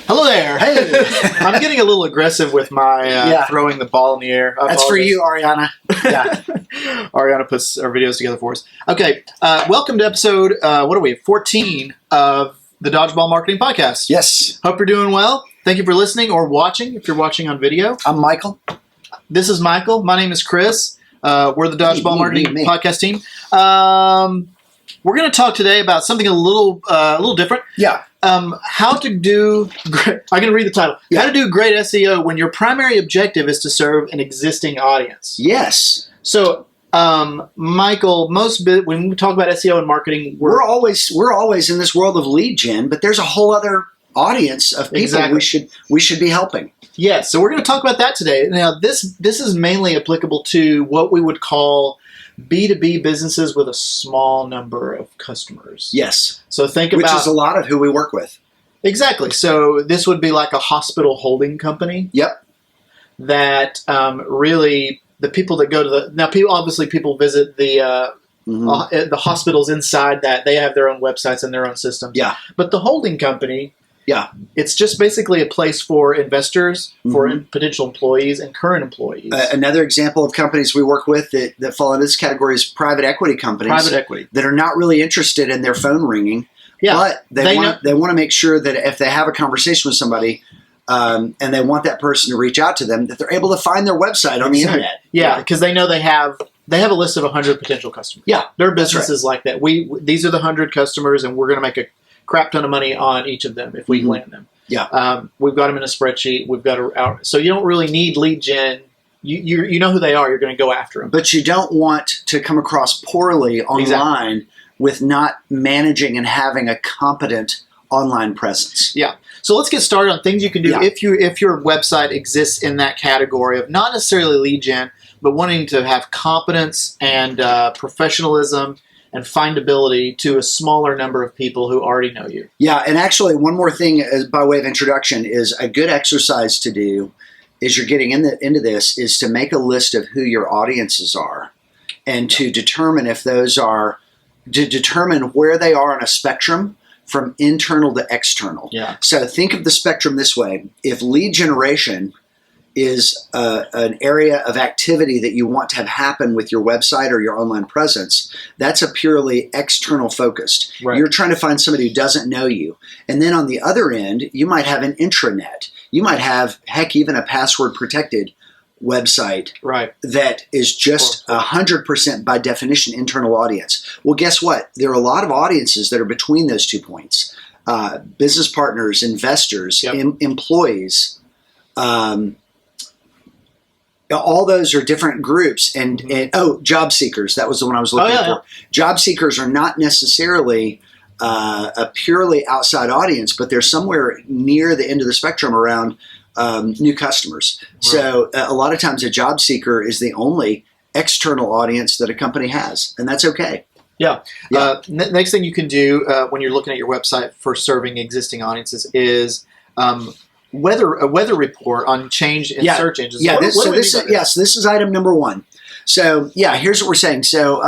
Hello there. Hey. I'm getting a little aggressive with my throwing the ball in the air. That's for you, Ariana. Yeah. Ariana puts our videos together for us. Okay. Welcome to episode, 14 of the Dodgeball Marketing Podcast. Yes. Hope you're doing well. Thank you for listening or watching if you're watching on video. I'm Michael. This is Michael. My name is Chris. We're the Dodgeball Marketing Podcast team. We're going to talk today about something a little different. Yeah. How to do, I'm going to read the title. Yeah. How to do great SEO when your primary objective is to serve an existing audience. Yes. So, Michael, when we talk about SEO and marketing, we're always in this world of lead gen, but there's a whole other audience of people we should be helping. Yes. So we're going to talk about that today. Now, this is mainly applicable to what we would call B2B businesses with a small number of customers. Yes. So think about... Which about... is a lot of who we work with. Exactly. So this would be like a hospital holding company. Yep. That really, the people that go to the... Now, people visit the hospitals inside that. They have their own websites and their own systems. Yeah. But the holding company... Yeah. It's just basically a place for investors, for potential employees, and current employees. Another example of companies we work with that fall into this category is private equity companies. Private equity. That are not really interested in their phone ringing. Yeah. But they want to make sure that if they have a conversation with somebody and they want that person to reach out to them, that they're able to find their website on the internet. Yeah, because they know they have a list of 100 potential customers. Yeah. There are businesses like that. These are the 100 customers, and we're going to make a crap ton of money on each of them if we land them. Yeah. We've got them in a spreadsheet. We've got so you don't really need lead gen. You know who they are. You're going to go after them. But you don't want to come across poorly online with not managing and having a competent online presence. Yeah. So let's get started on things you can do if your website exists in that category of not necessarily lead gen, but wanting to have competence and professionalism and findability to a smaller number of people who already know you. Yeah, and actually one more thing by way of introduction is a good exercise to do as you're getting into this is to make a list of who your audiences are and to determine determine where they are on a spectrum from internal to external. Yeah. So think of the spectrum this way. If lead generation is an area of activity that you want to have happen with your website or your online presence, that's a purely external focused. Right. You're trying to find somebody who doesn't know you. And then on the other end, you might have an intranet. You might have, heck, even a password protected website that is just 100% by definition internal audience. Well, guess what? There are a lot of audiences that are between those 2 points. Business partners, investors, employees, all those are different groups, and job seekers. That was the one I was looking for. Yeah. Job seekers are not necessarily a purely outside audience, but they're somewhere near the end of the spectrum around new customers. Right. So a lot of times a job seeker is the only external audience that a company has, and that's okay. Yeah. Next thing you can do when you're looking at your website for serving existing audiences is a weather report on change in search engines. Yeah, this is item number 1. So here's what we're saying. So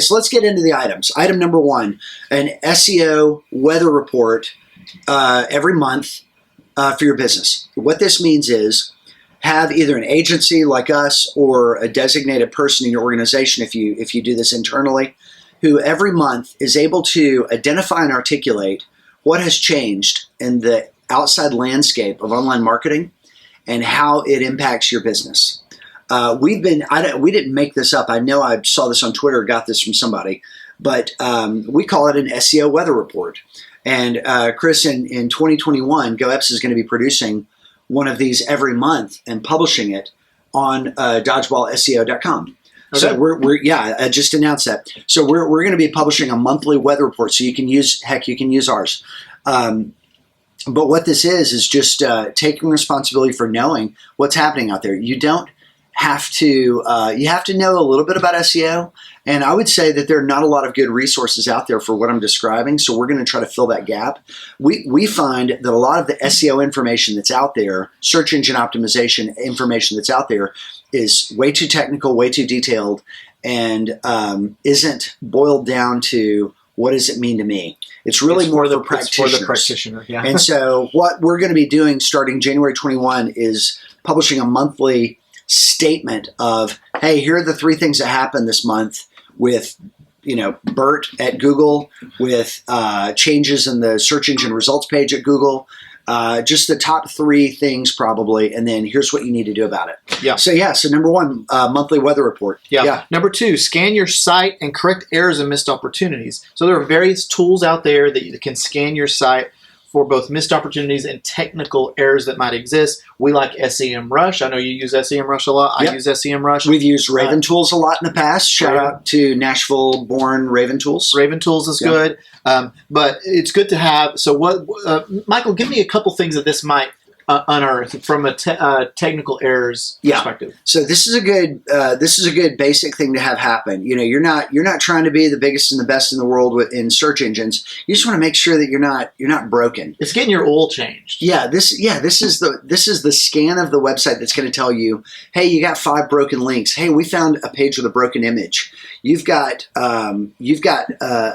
so let's get into the items. Item number 1, an SEO weather report every month for your business. What this means is have either an agency like us or a designated person in your organization, if you do this internally, who every month is able to identify and articulate what has changed in the outside landscape of online marketing and how it impacts your business. We didn't make this up. I know I saw this on Twitter, got this from somebody, but we call it an SEO weather report. And Chris, in 2021, GoEps is going to be producing one of these every month and publishing it on dodgeballseo.com. Okay. So I just announced that. So we're going to be publishing a monthly weather report. So you can use ours. But what this is just taking responsibility for knowing what's happening out there. You don't have to, you have to know a little bit about SEO. And I would say that there are not a lot of good resources out there for what I'm describing. So we're going to try to fill that gap. We find that a lot of the SEO information that's out there, search engine optimization information that's out there, is way too technical, way too detailed, and isn't boiled down to what does it mean to me? It's really more for practitioners. For the practitioner, yeah. And so what we're going to be doing starting January 21 is publishing a monthly statement of, hey, here are the 3 things that happened this month with, Bert at Google, with changes in the search engine results page at Google, just the top 3 things probably, and then here's what you need to do about it. Yeah. So number 1, monthly weather report. Yeah. Number 2, scan your site and correct errors and missed opportunities. So there are various tools out there that you can scan your site for both missed opportunities and technical errors that might exist. We like SEMrush. I know you use SEMrush a lot. Yep. I use SEMrush. We've used Raven Tools a lot in the past. Shout out to Nashville-born Raven Tools. Raven Tools is good, but it's good to have. So what, Michael, give me a couple things that this might unearth from a technical errors perspective. So this is a good basic thing to have happen. You're not trying to be the biggest and the best in the world in search engines. You just want to make sure that you're not broken. It's getting your oil changed. This is the scan of the website that's going to tell you, hey, you got 5 broken links. Hey, we found a page with a broken image. You've got a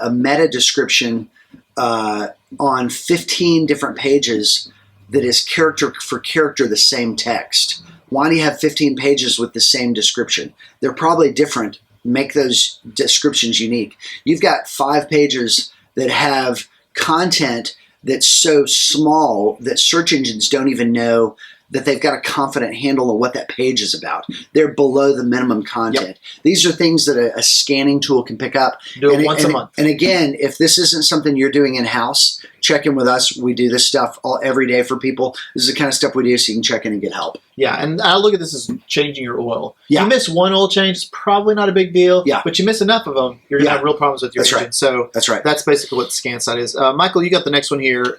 meta description on 15 different pages that is character for character the same text. Why do you have 15 pages with the same description? They're probably different. Make those descriptions unique. You've got 5 pages that have content that's so small that search engines don't even know that they've got a confident handle on what that page is about. They're below the minimum content. Yep. These are things that a scanning tool can pick up. Do it once a month. And again, if this isn't something you're doing in-house, check in with us. We do this stuff every day for people. This is the kind of stuff we do so you can check in and get help. Yeah, and I look at this as changing your oil. Yeah. You miss one oil change, it's probably not a big deal. Yeah. But you miss enough of them, you're going to have real problems with your engine. Right. So that's right. That's basically what the scan site is. Michael, you got the next one here.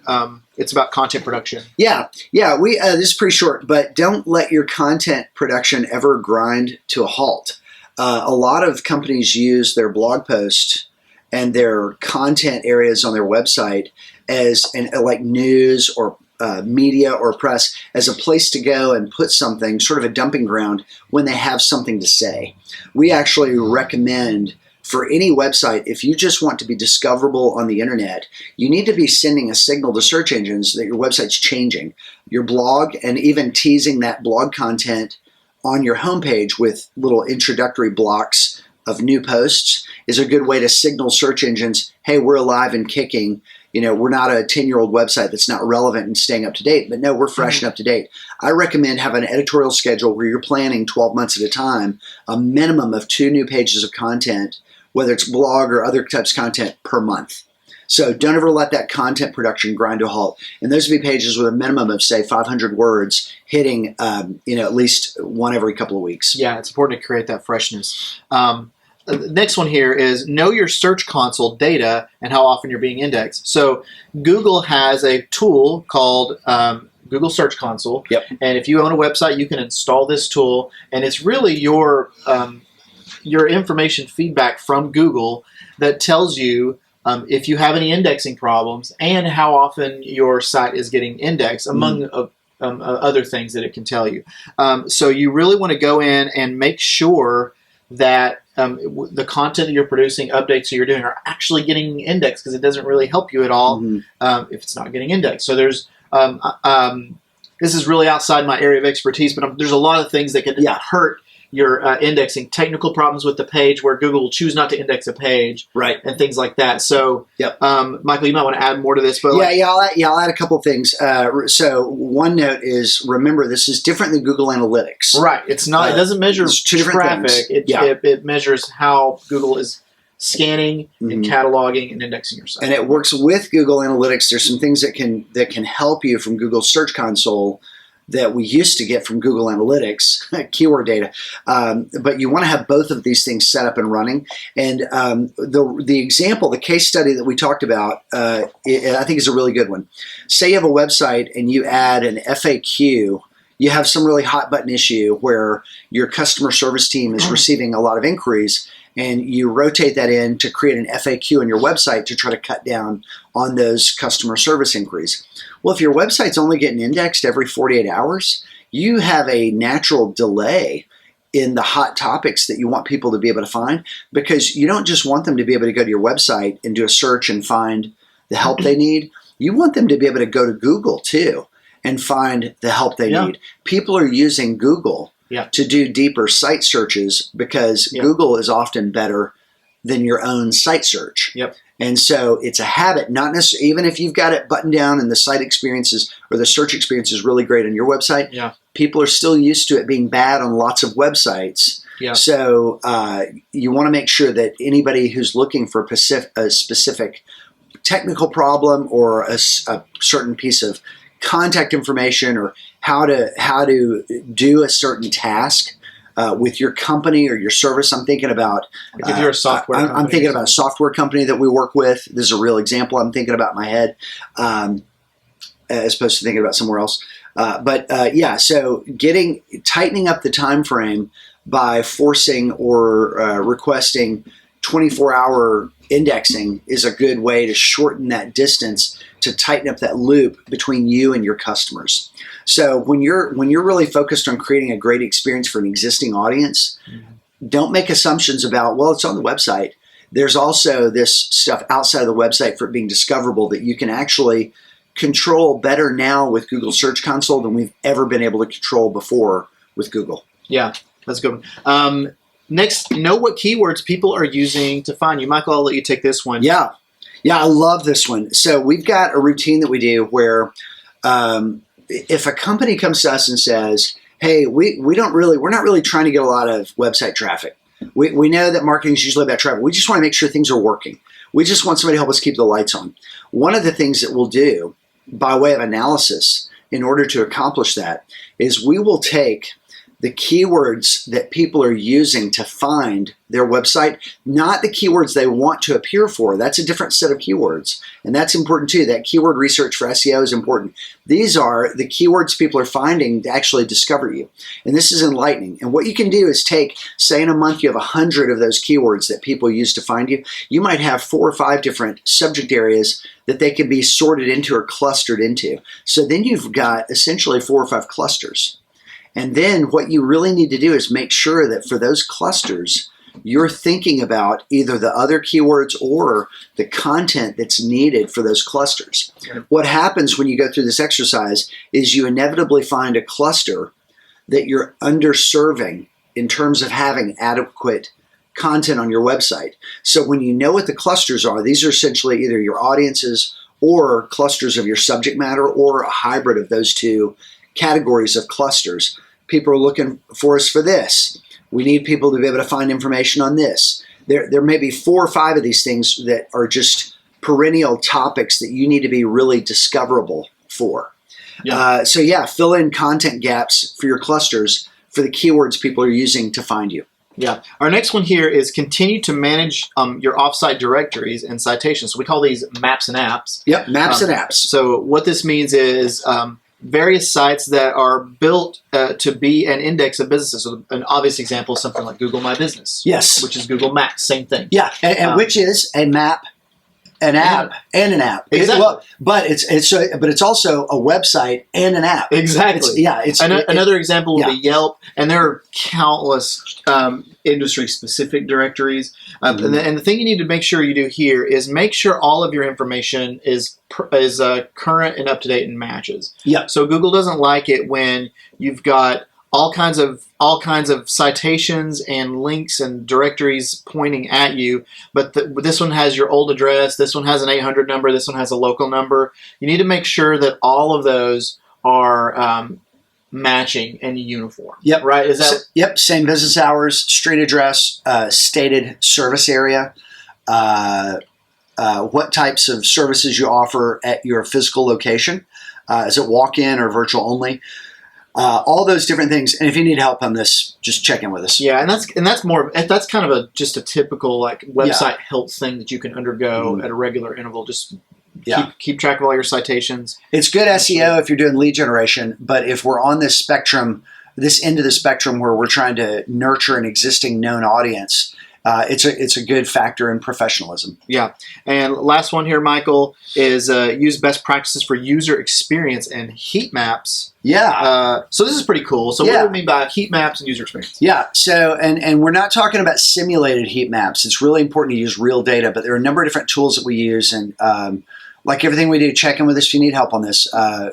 It's about content production. Yeah. We this is pretty short, but don't let your content production ever grind to a halt. A lot of companies use their blog post and their content areas on their website as like news or media or press as a place to go and put something, sort of a dumping ground when they have something to say. We actually recommend for any website, if you just want to be discoverable on the internet, you need to be sending a signal to search engines that your website's changing. Your blog, and even teasing that blog content on your homepage with little introductory blocks of new posts, is a good way to signal search engines, hey, we're alive and kicking. We're not a 10-year-old website that's not relevant and staying up to date, but no, we're fresh and up to date. I recommend having an editorial schedule where you're planning 12 months at a time, a minimum of 2 new pages of content, whether it's blog or other types of content per month. So don't ever let that content production grind to a halt. And those would be pages with a minimum of, say, 500 words hitting, at least one every couple of weeks. Yeah, it's important to create that freshness. The next one here is know your Search Console data and how often you're being indexed. So Google has a tool called Google Search Console. Yep. And if you own a website, you can install this tool. And it's really your information feedback from Google that tells you if you have any indexing problems and how often your site is getting indexed, among other things that it can tell you. So you really want to go in and make sure that the content that you're producing, updates that you're doing, are actually getting indexed, because it doesn't really help you at all if it's not getting indexed. So there's this is really outside my area of expertise, but there's a lot of things that can hurt your indexing. Technical problems with the page where Google will choose not to index a page, right, and things like that. So, Michael, you might want to add more to this. But I'll add a couple of things. So one note is, remember, this is different than Google Analytics. Right. It's not. It doesn't measure traffic. Things. It measures how Google is scanning and cataloging and indexing your site. And it works with Google Analytics. There's some things that can help you from Google Search Console that we used to get from Google Analytics, keyword data. But you want to have both of these things set up and running. And the example, the case study that we talked about, I think is a really good one. Say you have a website and you add an FAQ. You have some really hot button issue where your customer service team is receiving a lot of inquiries, and you rotate that in to create an FAQ on your website to try to cut down on those customer service inquiries. Well, if your website's only getting indexed every 48 hours, you have a natural delay in the hot topics that you want people to be able to find, because you don't just want them to be able to go to your website and do a search and find the help they need. You want them to be able to go to Google too and find the help they need. People are using Google to do deeper site searches because Google is often better than your own site search. And so it's a habit, not necessarily, even if you've got it buttoned down and the site experiences or the search experience is really great on your website, people are still used to it being bad on lots of websites. So you want to make sure that anybody who's looking for a specific technical problem or a certain piece of contact information or how to do a certain task with your company or your service. I'm thinking about if you're a software company, I'm thinking about a software company that we work with. This is a real example I'm thinking about in my head, as opposed to thinking about somewhere else. So tightening up the time frame by forcing or requesting 24-hour indexing is a good way to shorten that distance, to tighten up that loop between you and your customers. So when you're really focused on creating a great experience for an existing audience, don't make assumptions about, well, it's on the website. There's also this stuff outside of the website for it being discoverable that you can actually control better now with Google Search Console than we've ever been able to control before with Google. Yeah, that's a good one. Next, know what keywords people are using to find you. Michael, I'll let you take this one. Yeah, I love this one. So we've got a routine that we do where if a company comes to us and says, hey, we're not really trying to get a lot of website traffic. We know that marketing is usually about traffic. We just want to make sure things are working. We just want somebody to help us keep the lights on. One of the things that we'll do by way of analysis in order to accomplish that is we will take the keywords that people are using to find their website, not the keywords they want to appear for. That's a different set of keywords. And that's important too. That keyword research for SEO is important. These are the keywords people are finding to actually discover you. And this is enlightening. And what you can do is take, say in a month you have 100 of those keywords that people use to find you. You might have 4 or 5 different subject areas that they can be sorted into or clustered into. So then you've got essentially 4 or 5 clusters. And then what you really need to do is make sure that for those clusters, you're thinking about either the other keywords or the content that's needed for those clusters. What happens when you go through this exercise is you inevitably find a cluster that you're underserving in terms of having adequate content on your website. So when you know what the clusters are, these are essentially either your audiences or clusters of your subject matter or a hybrid of those two categories of clusters. People are looking for us for this. We need people to be able to find information on this. There may be 4 or 5 of these things that are just perennial topics that you need to be really discoverable for. Fill in content gaps for your clusters for the keywords people are using to find you. Yeah. Our next one here is continue to manage your offsite directories and citations. So we call these maps and apps. Yep, maps and apps. So what this means is various sites that are built to be an index of businesses. So an obvious example is something like Google My Business. Yes. Which is Google Maps, same thing. Yeah, and which is a map, an app, and an app. Exactly. But it's also a website and an app. Exactly. Another example would be Yelp, and there are countless industry-specific directories. And the thing you need to make sure you do here is make sure all of your information is current and up-to-date and matches. Yeah. So Google doesn't like it when you've got all kinds of citations and links and directories pointing at you, but this one has your old address, this one has an 800 number, this one has a local number. You need to make sure that all of those are matching and uniform. Yep. Right? Is that? Yep. Same business hours, street address, stated service area, what types of services you offer at your physical location. Is it walk-in or virtual only? All those different things. And if you need help on this, just check in with us. Yeah, and that's kind of just a typical like website help thing that you can undergo at a regular interval. Just keep track of all your citations. It's good SEO if you're doing lead generation, but if we're on this spectrum, this end of the spectrum where we're trying to nurture an existing known audience, it's a good factor in professionalism. Yeah. And last one here, Michael, is use best practices for user experience and heat maps. Yeah. So this is pretty cool. So what do we mean by heat maps and user experience? Yeah. So, and we're not talking about simulated heat maps. It's really important to use real data, but there are a number of different tools that we use. And like everything we do, check in with us if you need help on this,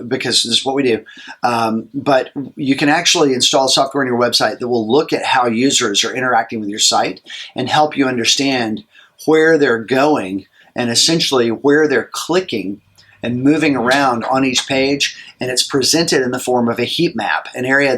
because this is what we do. But you can actually install software on your website that will look at how users are interacting with your site and help you understand where they're going and essentially where they're clicking and moving around on each page, and it's presented in the form of a heat map, an area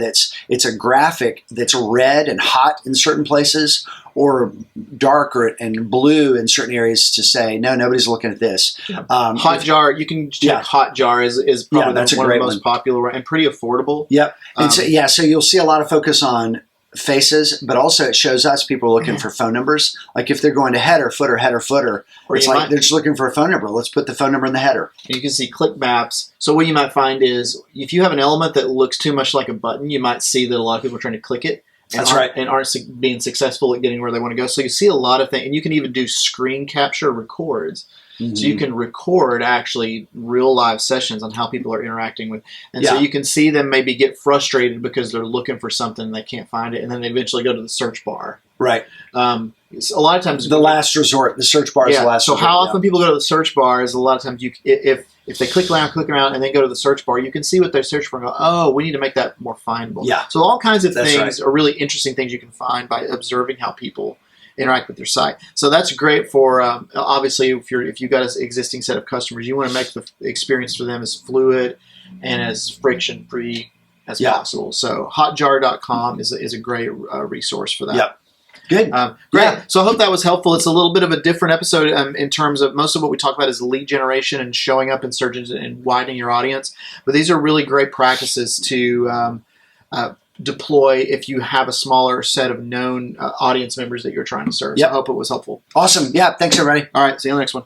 it's a graphic that's red and hot in certain places, or dark and blue in certain areas to say, no, nobody's looking at this. Hotjar, you can check Hotjar is probably that's one of the most popular and pretty affordable. Yep. And so you'll see a lot of focus on faces, but also it shows us people are looking for phone numbers. Like if they're going to header, footer, or it's like they're just looking for a phone number. Let's put the phone number in the header. You can see click maps. So what you might find is if you have an element that looks too much like a button, you might see that a lot of people are trying to click it. And aren't being successful at getting where they want to go. So you see a lot of things, and you can even do screen capture records. Mm-hmm. So you can record actually real live sessions on how people are interacting with, and so you can see them maybe get frustrated because they're looking for something and they can't fiid it, and then they eventually go to the search bar. Right. A lot of times the last resort. The search bar is the last resort. So how often people go to the search bar is a lot of times if they click around and then go to the search bar, you can see what they search for and go, oh, we need to make that more findable. Yeah. So all kinds of things are really interesting things you can find by observing how people interact with your site. So that's great for obviously if you got an existing set of customers, you want to make the experience for them as fluid and as friction free as possible. So hotjar.com is a great resource for that. Yep. Good. Great. Yeah. So I hope that was helpful. It's a little bit of a different episode in terms of most of what we talk about is lead generation and showing up in search engines and widening your audience. But these are really great practices to deploy if you have a smaller set of known audience members that you're trying to serve. So I hope it was helpful. Awesome. Yeah. Thanks, everybody. All right. See you on the next one.